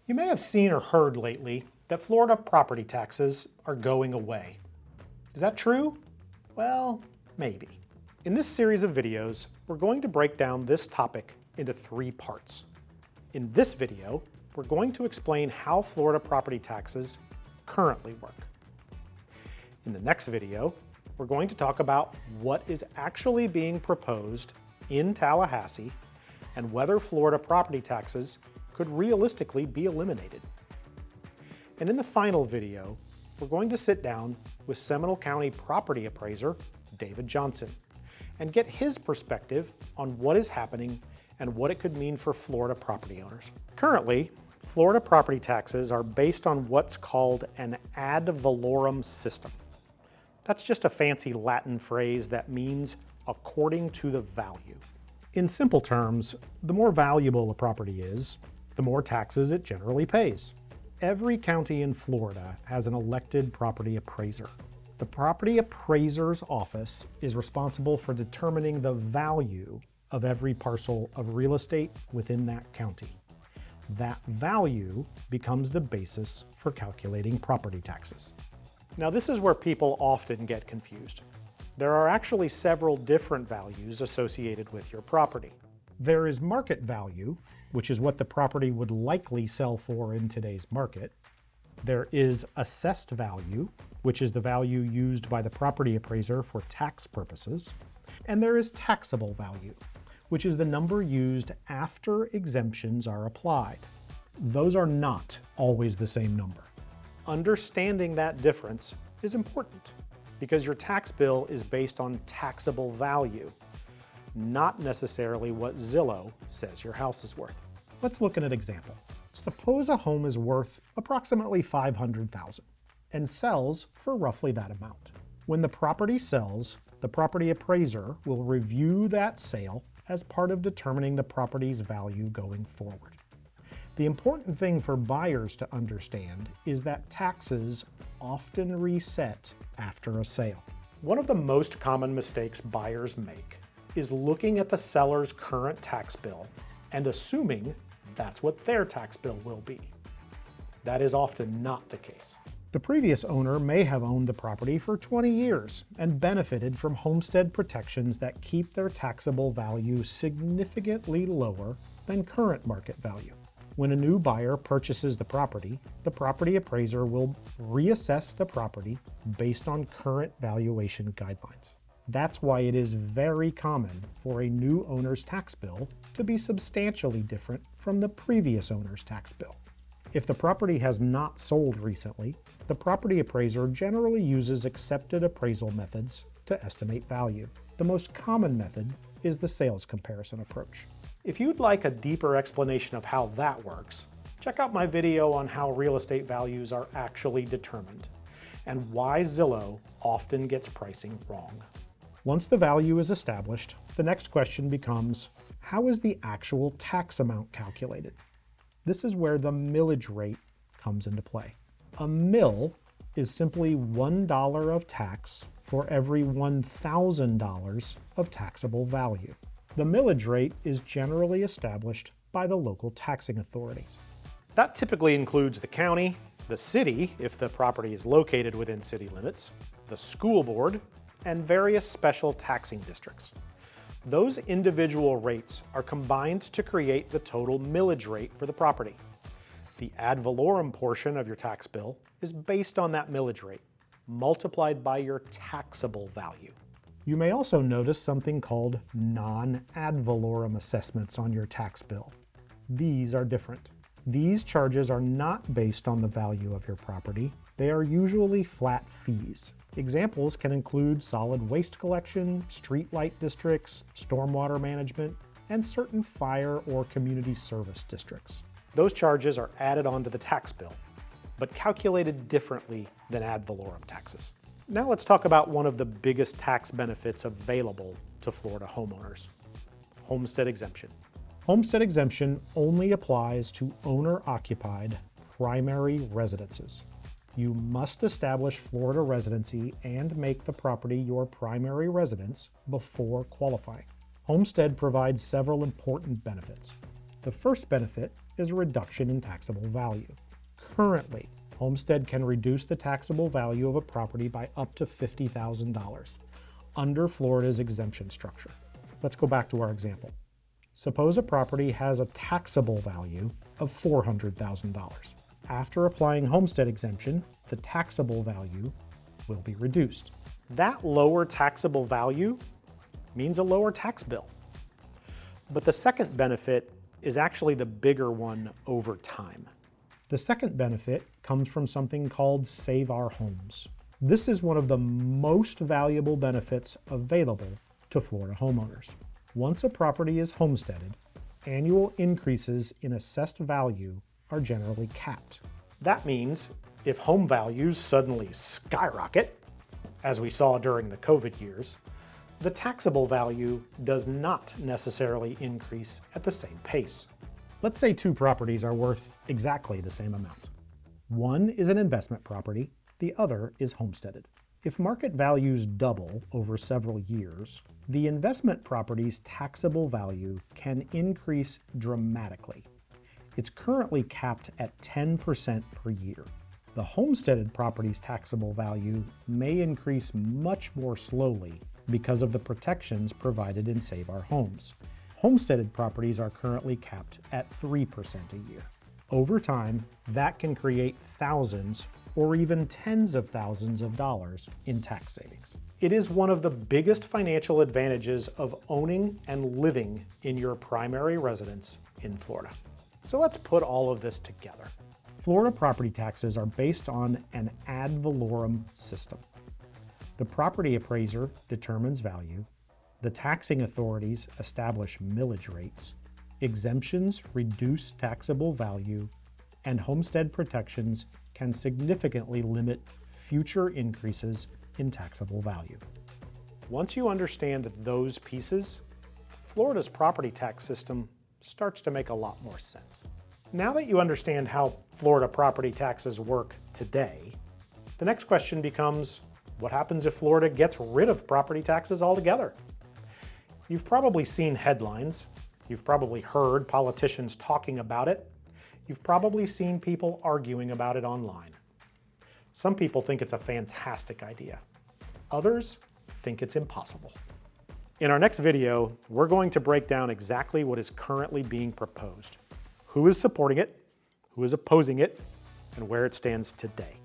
You may have seen or heard lately that Florida property taxes are going away. Is that true? Well, maybe. In this series of videos, we're going to break down this topic into 3 parts. In this video, we're going to explain how Florida property taxes currently work. In the next video, we're going to talk about what is actually being proposed in Tallahassee and whether Florida property taxes could realistically be eliminated. And in the final video, we're going to sit down with Seminole County property appraiser David Johnson and get his perspective on what is happening and what it could mean for Florida property owners. Currently, Florida property taxes are based on what's called an ad valorem system. That's just a fancy Latin phrase that means according to the value. In simple terms, the more valuable a property is, the more taxes it generally pays. Every county in Florida has an elected property appraiser. The property appraiser's office is responsible for determining the value of every parcel of real estate within that county. That value becomes the basis for calculating property taxes. Now, this is where people often get confused. There are actually several different values associated with your property. There is market value, which is what the property would likely sell for in today's market. There is assessed value, which is the value used by the property appraiser for tax purposes. And there is taxable value, which is the number used after exemptions are applied. Those are not always the same number. Understanding that difference is important because your tax bill is based on taxable value, not necessarily what Zillow says your house is worth. Let's look at an example. Suppose a home is worth approximately $500,000 and sells for roughly that amount. When the property sells, the property appraiser will review that sale as part of determining the property's value going forward. The important thing for buyers to understand is that taxes often reset after a sale. One of the most common mistakes buyers make is looking at the seller's current tax bill and assuming that's what their tax bill will be. That is often not the case. The previous owner may have owned the property for 20 years and benefited from homestead protections that keep their taxable value significantly lower than current market value. When a new buyer purchases the property appraiser will reassess the property based on current valuation guidelines. That's why it is very common for a new owner's tax bill to be substantially different from the previous owner's tax bill. If the property has not sold recently, the property appraiser generally uses accepted appraisal methods to estimate value. The most common method is the sales comparison approach. If you'd like a deeper explanation of how that works, check out my video on how real estate values are actually determined and why Zillow often gets pricing wrong. Once the value is established, the next question becomes, how is the actual tax amount calculated? This is where the millage rate comes into play. A mill is simply $1 of tax for every $1,000 of taxable value. The millage rate is generally established by the local taxing authorities. That typically includes the county, the city, if the property is located within city limits, the school board, and various special taxing districts. Those individual rates are combined to create the total millage rate for the property. The ad valorem portion of your tax bill is based on that millage rate, multiplied by your taxable value. You may also notice something called non-ad valorem assessments on your tax bill. These are different. These charges are not based on the value of your property. They are usually flat fees. Examples can include solid waste collection, street light districts, stormwater management, and certain fire or community service districts. Those charges are added onto the tax bill, but calculated differently than ad valorem taxes. Now let's talk about one of the biggest tax benefits available to Florida homeowners: homestead exemption. Homestead exemption only applies to owner-occupied primary residences. You must establish Florida residency and make the property your primary residence before qualifying. Homestead provides several important benefits. The first benefit is a reduction in taxable value. Currently, Homestead can reduce the taxable value of a property by up to $50,000 under Florida's exemption structure. Let's go back to our example. Suppose a property has a taxable value of $400,000. After applying Homestead exemption, the taxable value will be reduced. That lower taxable value means a lower tax bill. But the second benefit is actually the bigger one over time. The second benefit comes from something called Save Our Homes. This is one of the most valuable benefits available to Florida homeowners. Once a property is homesteaded, annual increases in assessed value are generally capped. That means if home values suddenly skyrocket, as we saw during the COVID years, the taxable value does not necessarily increase at the same pace. Let's say two properties are worth exactly the same amount. One is an investment property, the other is homesteaded. If market values double over several years, the investment property's taxable value can increase dramatically. It's currently capped at 10% per year. The homesteaded property's taxable value may increase much more slowly because of the protections provided in Save Our Homes. Homesteaded properties are currently capped at 3% a year. Over time, that can create thousands or even tens of thousands of dollars in tax savings. It is one of the biggest financial advantages of owning and living in your primary residence in Florida. So let's put all of this together. Florida property taxes are based on an ad valorem system. The property appraiser determines value, the taxing authorities establish millage rates, exemptions reduce taxable value, and homestead protections can significantly limit future increases in taxable value. Once you understand those pieces, Florida's property tax system starts to make a lot more sense. Now that you understand how Florida property taxes work today, the next question becomes, what happens if Florida gets rid of property taxes altogether? You've probably seen headlines. You've probably heard politicians talking about it. You've probably seen people arguing about it online. Some people think it's a fantastic idea. Others think it's impossible. In our next video, we're going to break down exactly what is currently being proposed, who is supporting it, who is opposing it, and where it stands today,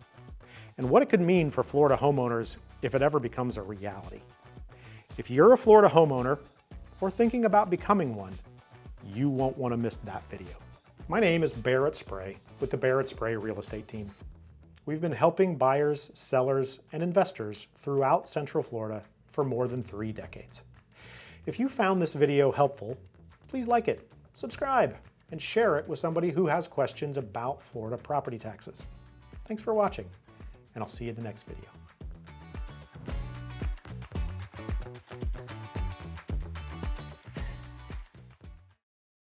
and what it could mean for Florida homeowners if it ever becomes a reality. If you're a Florida homeowner or thinking about becoming one, you won't want to miss that video. My name is Barrett Spray with the Barrett Spray Real Estate Team. We've been helping buyers, sellers, and investors throughout Central Florida for more than 3 decades. If you found this video helpful, please like it, subscribe, and share it with somebody who has questions about Florida property taxes. Thanks for watching, and I'll see you in the next video.